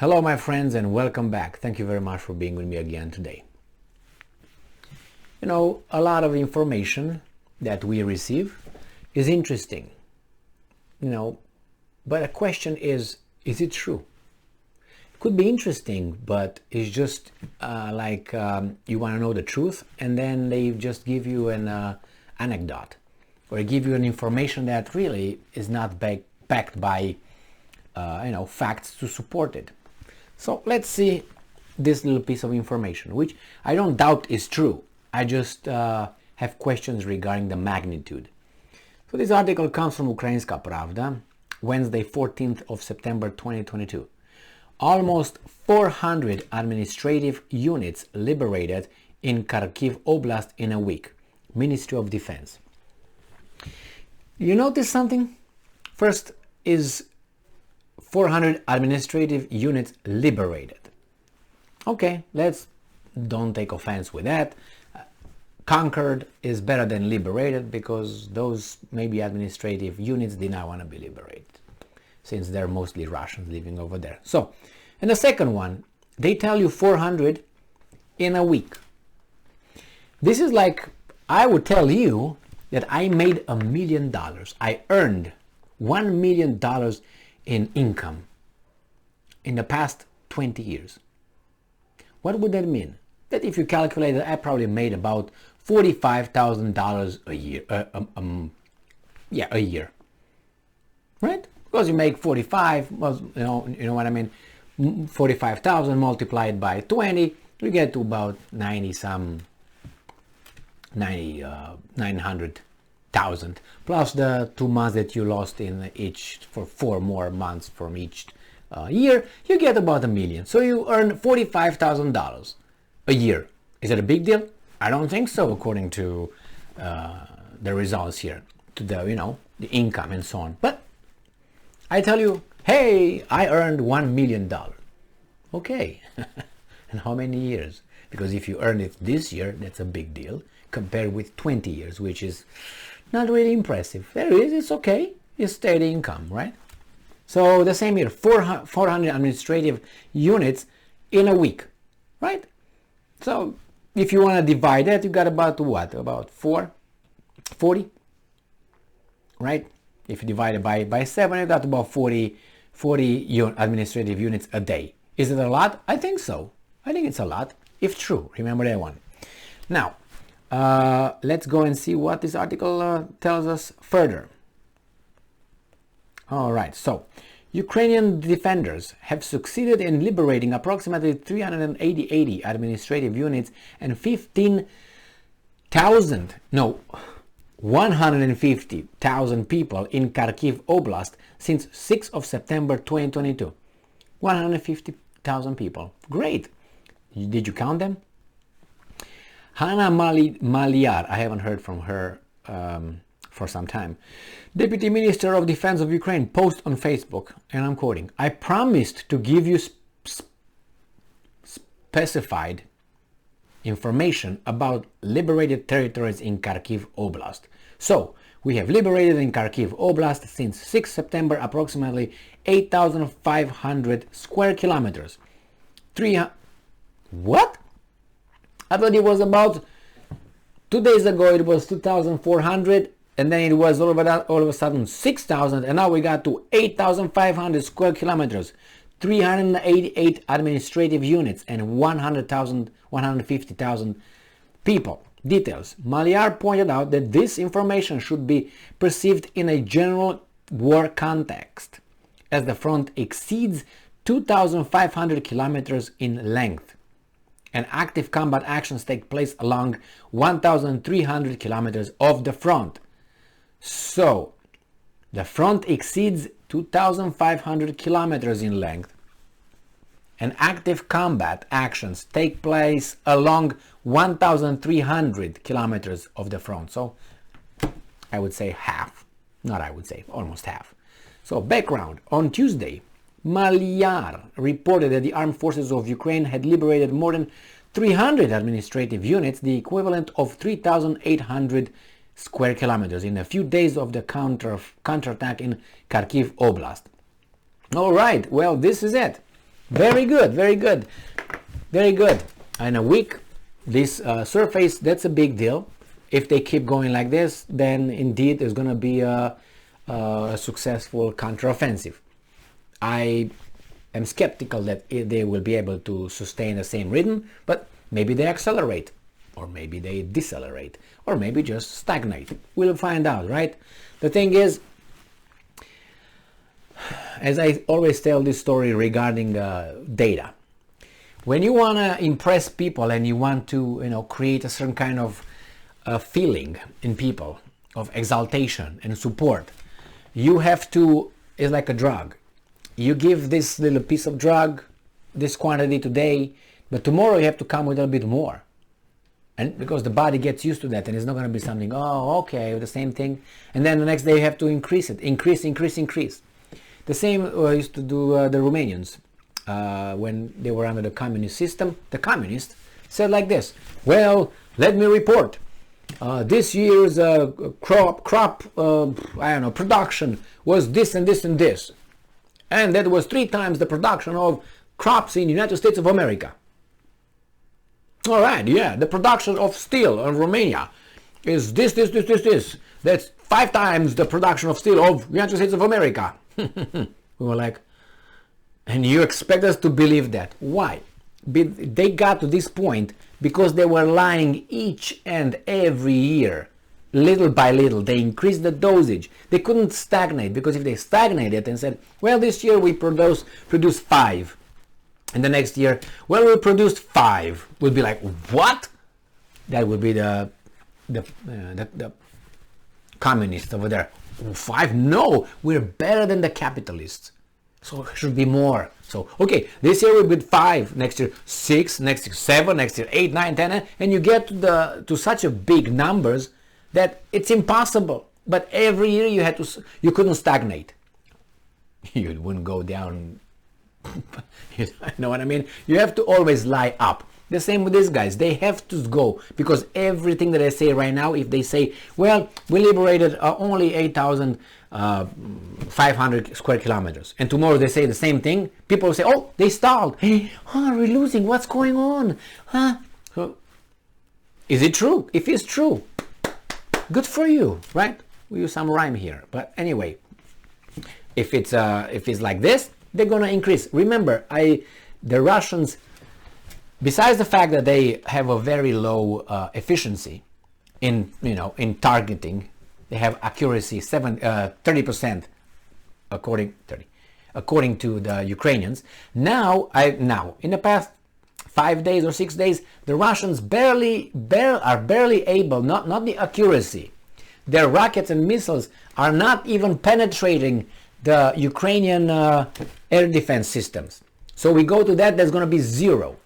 Hello my friends and welcome back. Thank you very much for being with me again today. You know, a lot of information that we receive is interesting, but the question is it true? It could be interesting, but it's just you want to know the truth and then they just give you an anecdote or give you an information that really is not backed by facts to support it. So let's see this little piece of information, which I don't doubt is true. I just have questions regarding the magnitude. So this article comes from Ukrainska Pravda, Wednesday, 14th of September 2022. Almost 400 administrative units liberated in Kharkiv Oblast in a week. Ministry of Defense. You notice something? First is 400 administrative units liberated. Okay, don't take offense with that. Conquered is better than liberated because those maybe administrative units did not want to be liberated since they're mostly Russians living over there. So, and the second one, they tell you 400 in a week. This is like I would tell you that I made $1 million. I earned $1 million in income in the past 20 years. What would that mean? That if you calculate it, I probably made about $45,000 a year. A year, right? Because you make 45, well, you know what I mean. 45,000 multiplied by 20, you get to about 900,000 plus the 2 months that you lost in each for 4 more months from each year, you get about $1 million. So you earn $45,000 a year. Is it a big deal? I don't think so, according to the results here, to the the income and so on. But I tell you, hey, I earned $1 million. Okay, and how many years? Because if you earn it this year, that's a big deal compared with 20 years, which is not really impressive. There is, it's okay. It's steady income, right? So the same here, 400 administrative units in a week, right? So if you want to divide that, you got about what? About 40, right? If you divide it by 7, you got about 40 administrative units a day. Is it a lot? I think so. I think it's a lot, if true. Remember that one. Now, let's go and see what this article tells us further. All right, so Ukrainian defenders have succeeded in liberating approximately 380 administrative units and 150,000 people in Kharkiv Oblast since 6th of September 2022. 150,000 people. Great. Did you count them? Hanna Maliar, I haven't heard from her for some time. Deputy Minister of Defense of Ukraine posts on Facebook, and I'm quoting, "I promised to give you specified information about liberated territories in Kharkiv Oblast. So, we have liberated in Kharkiv Oblast since 6 September approximately 8,500 square kilometers. What? I thought it was about 2 days ago it was 2,400 and then it was all of a sudden 6,000 and now we got to 8,500 square kilometers, 388 administrative units and 150,000 people. Details. Maliar pointed out that this information should be perceived in a general war context, as the front exceeds 2,500 kilometers in length, and active combat actions take place along 1,300 kilometers of the front. So, the front exceeds 2,500 kilometers in length, and active combat actions take place along 1,300 kilometers of the front. So, I would say half. Not I would say, almost half. So, background. On Tuesday, Maliar reported that the armed forces of Ukraine had liberated more than 300 administrative units, the equivalent of 3,800 square kilometers, in a few days of the counterattack in Kharkiv Oblast. All right, well, this is it. Very good, very good, very good. In a week, this surface, that's a big deal. If they keep going like this, then indeed there's going to be a successful counteroffensive. I am skeptical that they will be able to sustain the same rhythm, but maybe they accelerate, or maybe they decelerate, or maybe just stagnate. We'll find out, right? The thing is, as I always tell this story regarding data, when you want to impress people and you want to, create a certain kind of feeling in people of exaltation and support, you have to, it's like a drug. You give this little piece of drug, this quantity today, but tomorrow you have to come with a little bit more. And because the body gets used to that, and it's not going to be something, oh, okay, the same thing. And then the next day you have to increase it, increase. The same used to do the Romanians when they were under the communist system. The communists said like this: well, let me report. This year's crop production was this and this and this. And that was 3 times the production of crops in the United States of America. All right, yeah, the production of steel in Romania is this. That's 5 times the production of steel of the United States of America. We were like, and you expect us to believe that? Why? They got to this point because they were lying each and every year. Little by little, they increased the dosage. They couldn't stagnate, because if they stagnated and said, well, this year we produced 5, and the next year, well, we produced 5, we'd be like, what? That would be the communists over there. 5? No, we're better than the capitalists. So it should be more. So, okay, this year we did 5, next year 6, next year 7, next year 8, 9, 10, and you get to such a big numbers that it's impossible. But every year you couldn't stagnate. You wouldn't go down. You know what I mean? You have to always lie up. The same with these guys. They have to go, because everything that I say right now, if they say, well, we liberated only 8,500 square kilometers, and tomorrow they say the same thing, people will say, oh, they stalled. Hey, we're losing. What's going on? So, is it true? If it's true, good for you, right? We use some rhyme here. But anyway, if it's like this, they're gonna increase. Remember, the Russians, besides the fact that they have a very low efficiency in targeting, they have accuracy 30% according to the Ukrainians. Now in the past 5 days or 6 days, the Russians are barely able, not the accuracy. Their rockets and missiles are not even penetrating the Ukrainian air defense systems. So we go to that, there's going to be 0.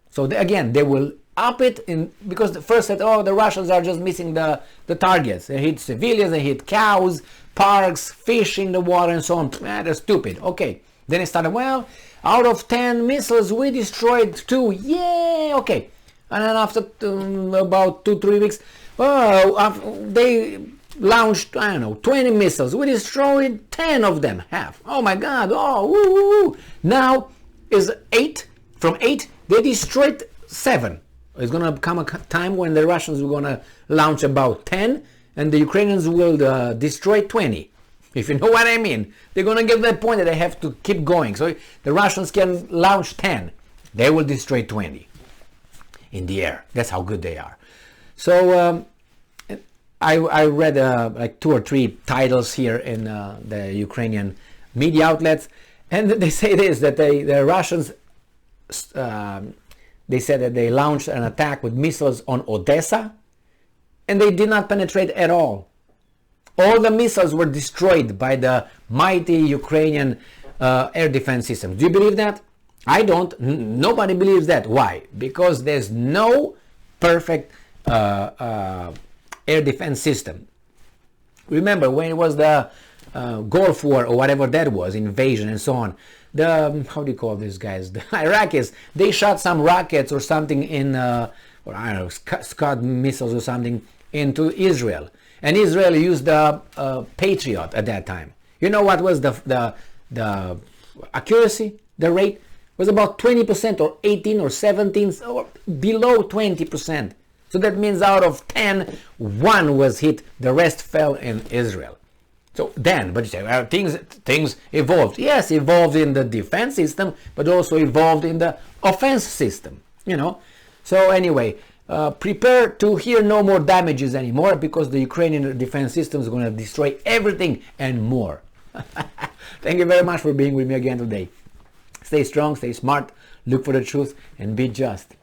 So again, they will up it because the first said, oh, the Russians are just missing the targets. They hit civilians, they hit cows, parks, fish in the water, and so on. They're stupid. Okay. Then it started, well, out of 10 missiles, we destroyed 2. Yay! Okay. And then after about 2-3 weeks, they launched, 20 missiles. We destroyed 10 of them, half. Oh my God! Oh, woo, woo, woo. Now is 8. From 8, they destroyed 7. It's going to come a time when the Russians are going to launch about 10, and the Ukrainians will destroy 20. If you know what I mean. They're going to get to that point that they have to keep going. So the Russians can launch 10. They will destroy 20 in the air. That's how good they are. So I read like 2 or 3 titles here in the Ukrainian media outlets, and they say this, that the Russians, they said that they launched an attack with missiles on Odessa, and they did not penetrate at all. All the missiles were destroyed by the mighty Ukrainian air defense system. Do you believe that? I don't. Nobody believes that. Why? Because there's no perfect air defense system. Remember when it was the Gulf War or whatever that was, invasion and so on, how do you call these guys, the Iraqis, they shot some rockets or something in or I don't know, Scud missiles or something into Israel, and Israel used the Patriot at that time. You know what was the accuracy, the rate? was about 20% or 18 or 17 or below 20%. So that means out of 10, 1 was hit, the rest fell in Israel. So then, but you say, well, things evolved. Yes, evolved in the defense system, but also evolved in the offense system, you know. So anyway, prepare to hear no more damages anymore, because the Ukrainian defense system is going to destroy everything and more. Thank you very much for being with me again today. Stay strong, stay smart, look for the truth, and be just.